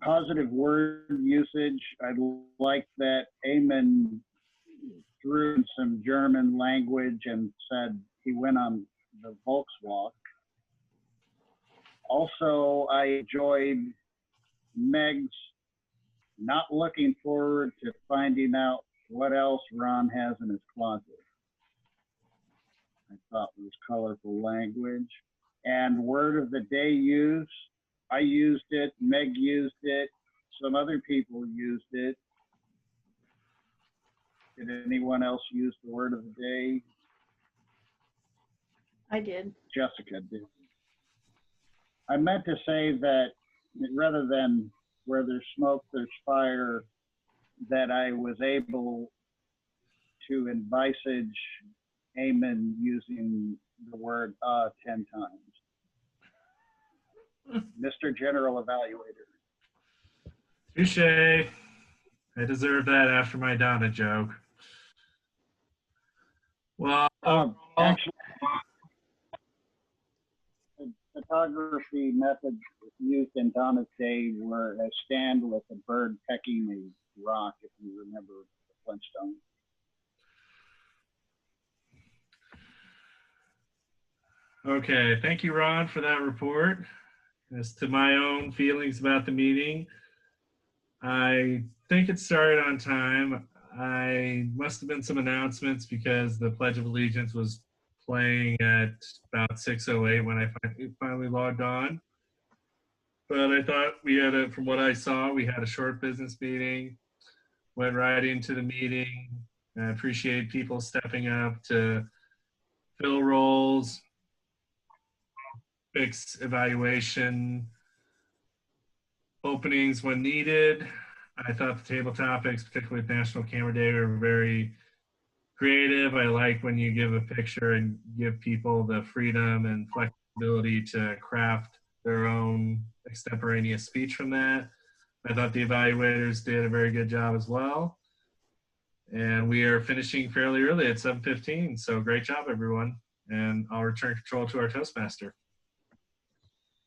positive word usage, I like that Eamon threw in some German language and said he went on the Volkswalk. Also, I enjoyed Meg's not looking forward to finding out what else Ron has in his closet. I thought it was colorful language. And word of the day use, I used it, Meg used it, some other people used it. Did anyone else use the word of the day? I did. Jessica did. I meant to say that rather than where there's smoke, there's fire, that I was able to envisage Eamon using the word 10 times. Mr. General Evaluator. Touche. I deserve that after my Donna joke. Well, Actually, the photography methods used in Donna's day were a stand with a bird pecking a rock, if you remember the Flintstones. okay, thank you, Ron, for that report. As to my own feelings about the meeting, I think it started on time. I must have been some announcements because the Pledge of Allegiance was playing at about 6:08 when I finally logged on. But I thought we had from what I saw, we had a short business meeting, went right into the meeting. I appreciate people stepping up to fill roles, fix evaluation openings when needed. I thought the table topics, particularly with National Camera Day, were very creative. I like when you give a picture and give people the freedom and flexibility to craft their own extemporaneous speech from that. I thought the evaluators did a very good job as well. And we are finishing fairly early at 7:15. So great job, everyone. And I'll return control to our Toastmaster.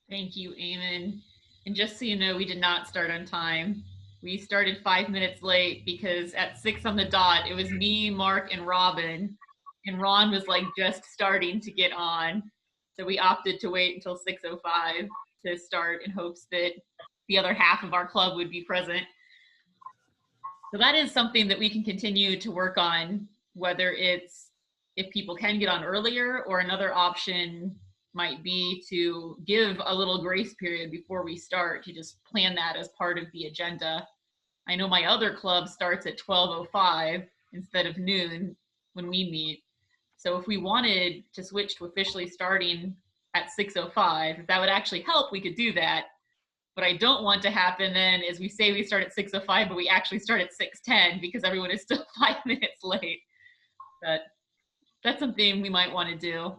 Thank you, Eamon. And just so you know, we did not start on time. We started 5 minutes late because at 6 on the dot, it was me, Mark, and Robin. And Ron was like just starting to get on. So we opted to wait until 6:05 to start in hopes that the other half of our club would be present. So that is something that we can continue to work on, whether it's if people can get on earlier, or another option might be to give a little grace period before we start, to just plan that as part of the agenda. I know my other club starts at 12:05 instead of noon when we meet. So if we wanted to switch to officially starting at 6:05, if that would actually help, we could do that. What I don't want to happen then is we say we start at 6:05, but we actually start at 6:10 because everyone is still 5 minutes late. But that's something we might want to do.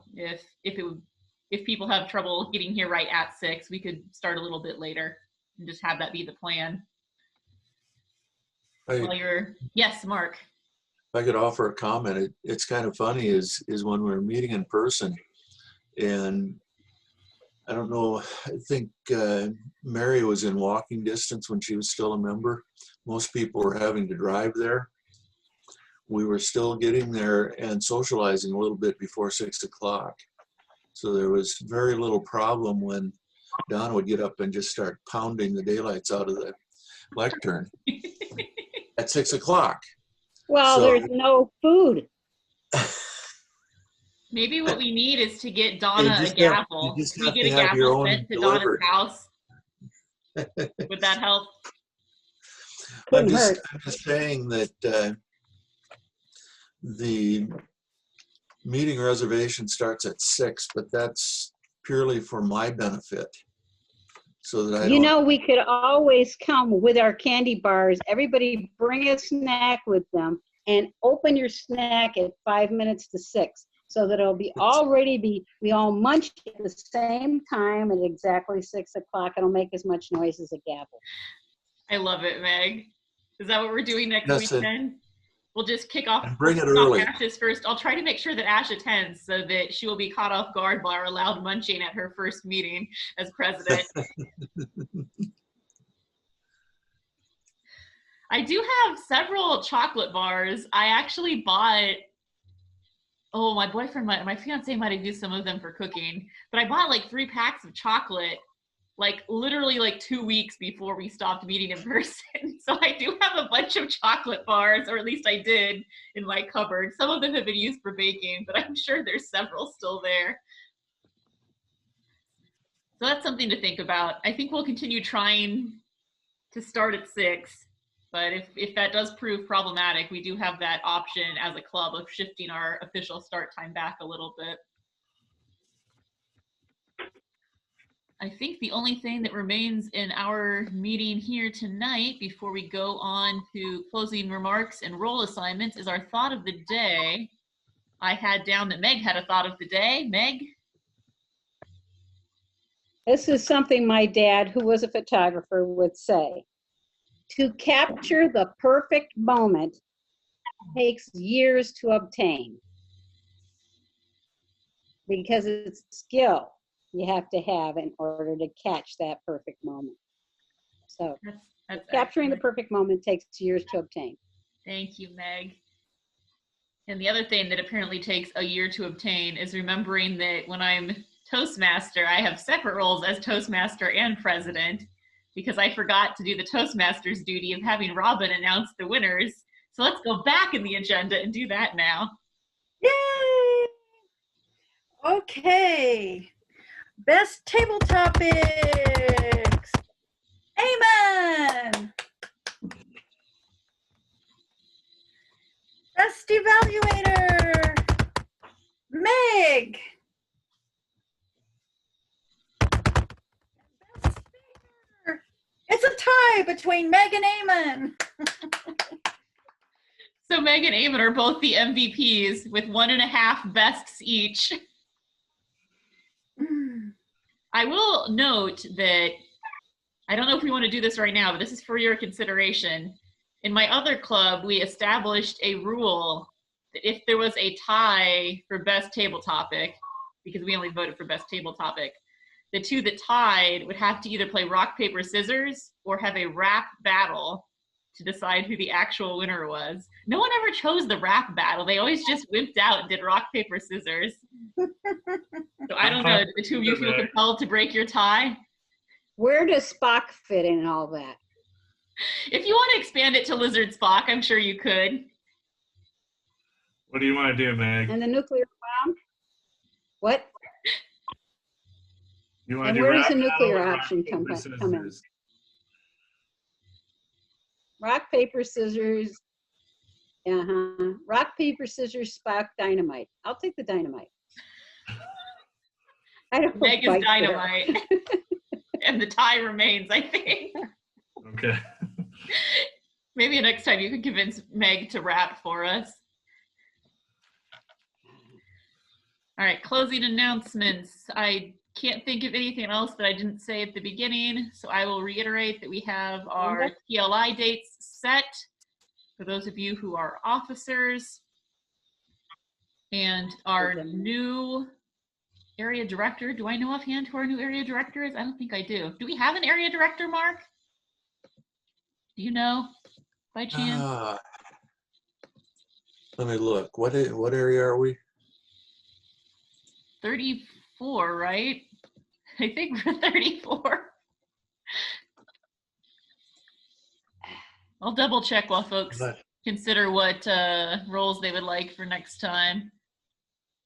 If people have trouble getting here right at 6, we could start a little bit later and just have that be the plan. Yes, Mark. If I could offer a comment, it's kind of funny is when we're meeting in person, and I don't know, I think Mary was in walking distance when she was still a member. Most people were having to drive there. We were still getting there and socializing a little bit before 6 o'clock. So there was very little problem when Don would get up and just start pounding the daylights out of the lectern at 6 o'clock. Well, So, there's no food. Maybe what we need is to get Donna a gavel. You we get a gavel sent to Donna's house. Would that help? I'm just saying that the meeting reservation starts at 6, but that's purely for my benefit. So that we could always come with our candy bars. Everybody bring a snack with them and open your snack at 5 minutes to 6. So that it'll be we all munch at the same time at exactly 6 o'clock. It'll make as much noise as a gavel. I love it, Meg. Is that what we're doing next weekend? We'll just kick off. And bring it early. Ash's first. I'll try to make sure that Ash attends so that she will be caught off guard by our loud munching at her first meeting as president. I do have several chocolate bars. I actually bought, oh, my boyfriend, my fiance might have used some of them for cooking, but I bought like 3 packs of chocolate, like literally like 2 weeks before we stopped meeting in person. So I do have a bunch of chocolate bars, or at least I did, in my cupboard. Some of them have been used for baking, but I'm sure there's several still there. So that's something to think about. I think we'll continue trying to start at 6, but if that does prove problematic, we do have that option as a club of shifting our official start time back a little bit. I think the only thing that remains in our meeting here tonight before we go on to closing remarks and role assignments is our thought of the day. I had down that Meg had a thought of the day. Meg? This is something my dad, who was a photographer, would say. To capture the perfect moment takes years to obtain, because it's skill you have to have in order to catch that perfect moment. So That's capturing the excellent. perfect moment takes years to obtain. Thank you, Meg. And the other thing that apparently takes a year to obtain is remembering that when I'm Toastmaster, I have separate roles as Toastmaster and President, because I forgot to do the Toastmasters duty of having Robin announce the winners. So let's go back in the agenda and do that now. Yay! Okay. Best table topics. Amen. Best evaluator. Meg. Best speaker. It's a tie between Meg and Eamon. So Meg and Eamon are both the MVPs with 1.5 bests each. I will note that, I don't know if we want to do this right now, but this is for your consideration. In my other club, we established a rule that if there was a tie for best table topic, because we only voted for best table topic, the 2 that tied would have to either play rock, paper, scissors or have a rap battle to decide who the actual winner was. No one ever chose the rap battle. They always just whipped out and did rock, paper, scissors. So I don't know, do the 2 of you feel compelled to break your tie? Where does Spock fit in all that? If you want to expand it to Lizard Spock, I'm sure you could. What do you want to do, Meg? And the nuclear bomb? What? You want And to do where does rap the nuclear battle or rock, option paper, come in? scissors? Rock, paper, scissors. Rock, paper, scissors, Spock, dynamite. I'll take the dynamite. I don't Meg is fight fair. dynamite. And the tie remains, I think. Okay. Maybe next time you can convince Meg to rap for us. All right, closing announcements. I can't think of anything else that I didn't say at the beginning, so I will reiterate that we have our TLI dates set for those of you who are officers, and our new area director. Do I know offhand who our new area director is? I don't think I do. Do we have an area director, Mark? Do you know by chance? Let me look. What area are we? 34, right? I think we're 34. I'll double check while folks consider what roles they would like for next time.